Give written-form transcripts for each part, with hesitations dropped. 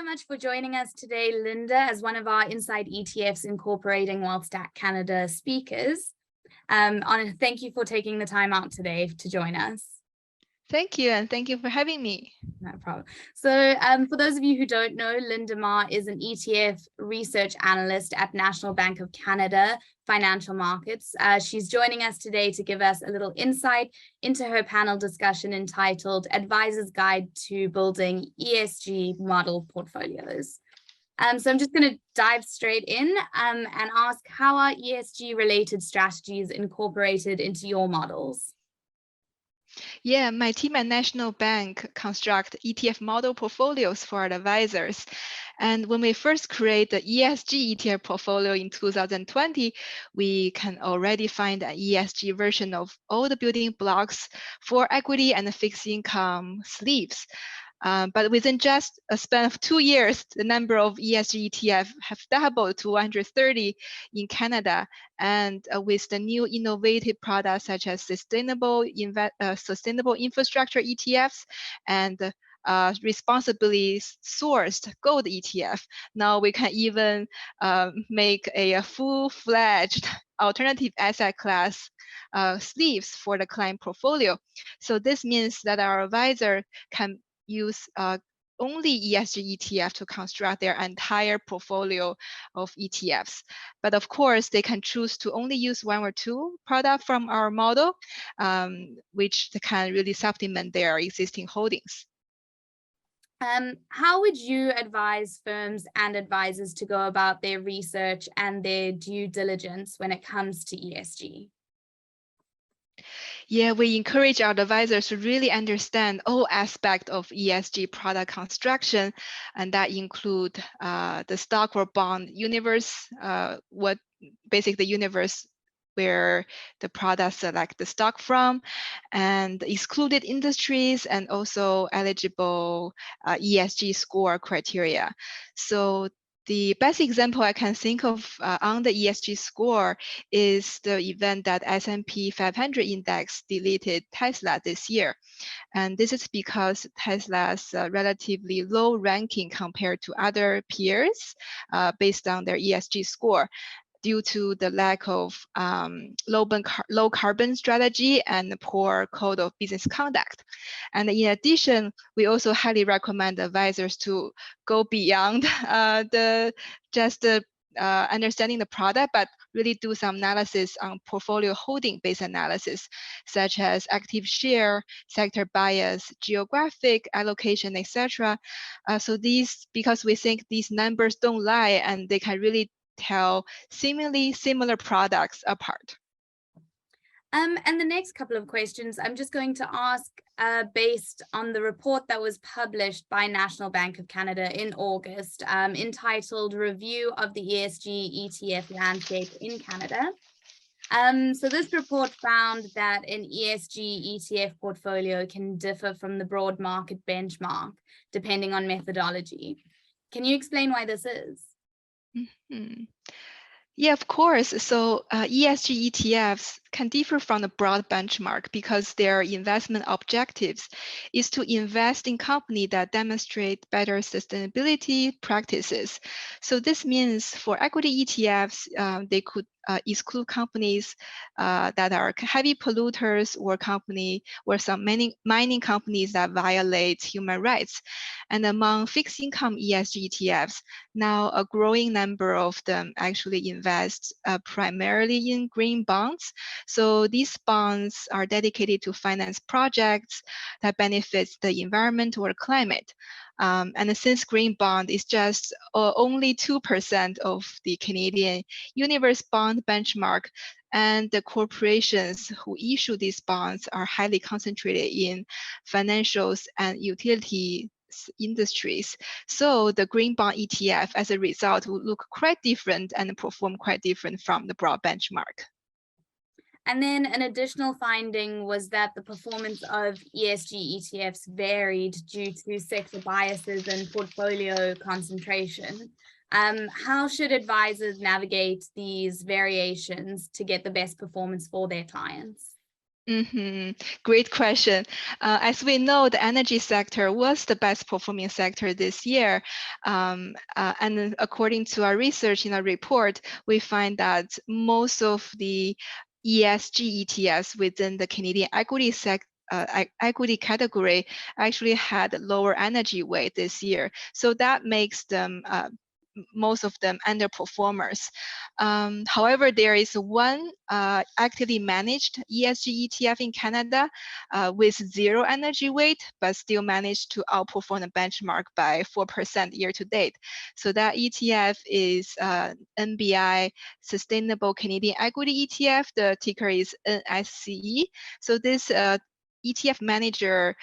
so much for joining us today, Linda, as one of our Inside ETFs Incorporating WealthStack Canada speakers. Thank you for taking the time out today to join us. Thank you, and thank you for having me. No problem. So for those of you who don't know, Linda Ma is an ETF Research Analyst at National Bank of Canada Financial Markets. She's joining us today to give us a little insight into her panel discussion entitled Advisor's Guide to Building ESG Model Portfolios. So I'm just going to dive straight in and ask, how are ESG related strategies incorporated into your models? Yeah, my team at National Bank construct ETF model portfolios for our advisors. And when we first create the ESG ETF portfolio in 2020, we can already find an ESG version of all the building blocks for equity and fixed income sleeves. But within just a span of 2 years, the number of ESG ETF have doubled to 130 in Canada. And with the new innovative products such as sustainable infrastructure ETFs and responsibly sourced gold ETF, now we can even make a full-fledged alternative asset class sleeves for the client portfolio. So this means that our advisor can use only ESG ETF to construct their entire portfolio of ETFs. But of course, they can choose to only use 1 or 2 products from our model, which can really supplement their existing holdings. How would you advise firms and advisors to go about their research and their due diligence when it comes to ESG? Yeah, we encourage our advisors to really understand all aspects of ESG product construction, and that include the stock or bond universe, what basically the universe where the products select the stock from, and excluded industries, and also eligible ESG score criteria. So the best example I can think of on the ESG score is the event that S&P 500 index deleted Tesla this year. And this is because Tesla's relatively low ranking compared to other peers based on their ESG score, due to the lack of low carbon strategy and poor code of business conduct. And in addition, we also highly recommend advisors to go beyond understanding the product, but really do some analysis on portfolio holding-based analysis, such as active share, sector bias, geographic allocation, etc. So these, because we think these numbers don't lie and they can really tell seemingly similar products apart. And the next couple of questions I'm just going to ask based on the report that was published by National Bank of Canada in August, entitled Review of the ESG ETF Landscape in Canada. So this report found that an ESG ETF portfolio can differ from the broad market benchmark depending on methodology. Can you explain why this is? Mm-hmm. Yeah, of course. So ESG ETFs can differ from the broad benchmark because their investment objectives is to invest in companies that demonstrate better sustainability practices. So this means for equity ETFs, they could exclude companies that are heavy polluters or some mining companies that violate human rights. And among fixed income ESG ETFs, now a growing number of them actually invest primarily in green bonds. So these bonds are dedicated to finance projects that benefits the environment or climate. And since green bond is just only 2% of the Canadian universe bond benchmark, and the corporations who issue these bonds are highly concentrated in financials and utility industries. So the green bond ETF, as a result, will look quite different and perform quite different from the broad benchmark. And then an additional finding was that the performance of ESG ETFs varied due to sector biases and portfolio concentration. How should advisors navigate these variations to get the best performance for their clients? Great question. As we know, the energy sector was the best performing sector this year. And according to our research in our report, we find that most of the ESG ETFs within the Canadian equity category actually had lower energy weight this year. So that makes them most of them underperformers. However, there is one actively managed ESG ETF in Canada with zero energy weight, but still managed to outperform the benchmark by 4% year to date. So that ETF is NBI Sustainable Canadian Equity ETF. The ticker is NSCE. So this ETF manager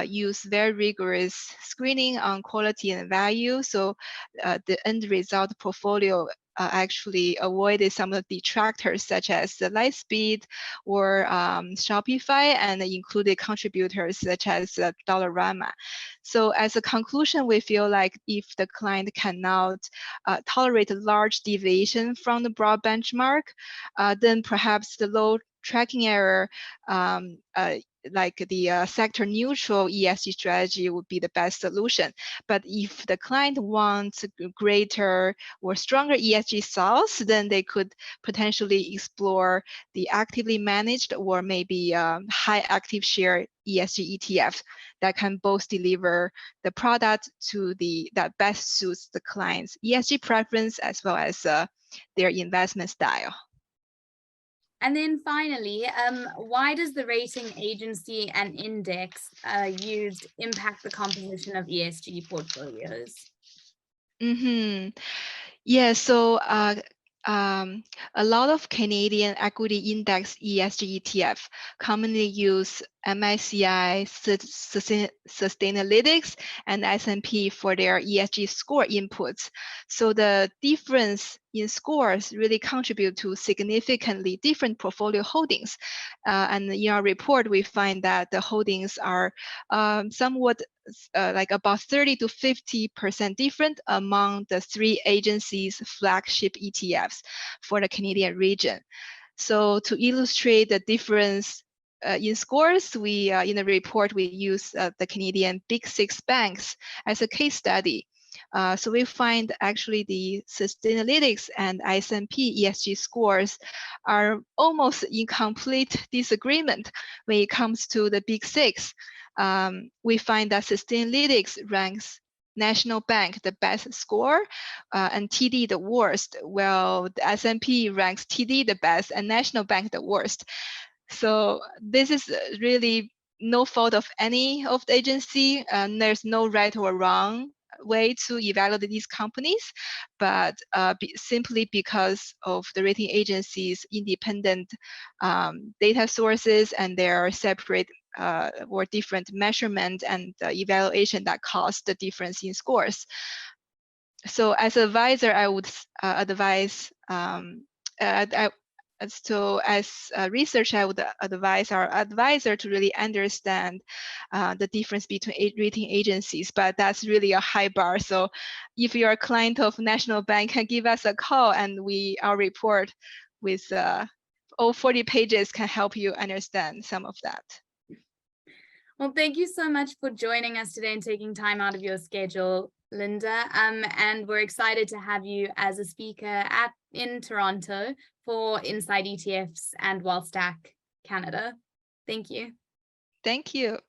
use very rigorous screening on quality and value. So the end result portfolio actually avoided some of the detractors such as the Lightspeed or Shopify, and included contributors such as Dollarama. So as a conclusion, we feel like if the client cannot tolerate a large deviation from the broad benchmark, then perhaps the low tracking error like the sector neutral ESG strategy would be the best solution. But if the client wants greater or stronger ESG sales, then they could potentially explore the actively managed or maybe high active share ESG ETF that can both deliver the product to that best suits the client's ESG preference as well as their investment style. And then finally, why does the rating agency and index used impact the composition of ESG portfolios? Yeah, so a lot of Canadian equity index ESG ETF commonly use MSCI Sustainalytics and S&P for their ESG score inputs. So the difference in scores really contribute to significantly different portfolio holdings. And in our report, we find that the holdings are somewhat like about 30 to 50% different among the three agencies' flagship ETFs for the Canadian region. So to illustrate the difference in scores, we in the report we use the Canadian Big Six banks as a case study. So we find actually the Sustainalytics and S&P ESG scores are almost in complete disagreement when it comes to the Big Six. We find that Sustainalytics ranks National Bank the best score and TD the worst, while the S&P ranks TD the best and National Bank the worst. So this is really no fault of any of the agency, and there's no right or wrong way to evaluate these companies, but simply because of the rating agencies' independent data sources and their separate or different measurement and evaluation that cause the difference in scores. So as an advisor, I would advise so as a researcher, I would advise our advisor to really understand the difference between rating agencies, but that's really a high bar. So if you're a client of National Bank, can give us a call, and our report with all 40 pages can help you understand some of that. Well, thank you so much for joining us today and taking time out of your schedule, Linda. And we're excited to have you as a speaker in Toronto for Inside ETFs and WealthStack Canada. Thank you. Thank you.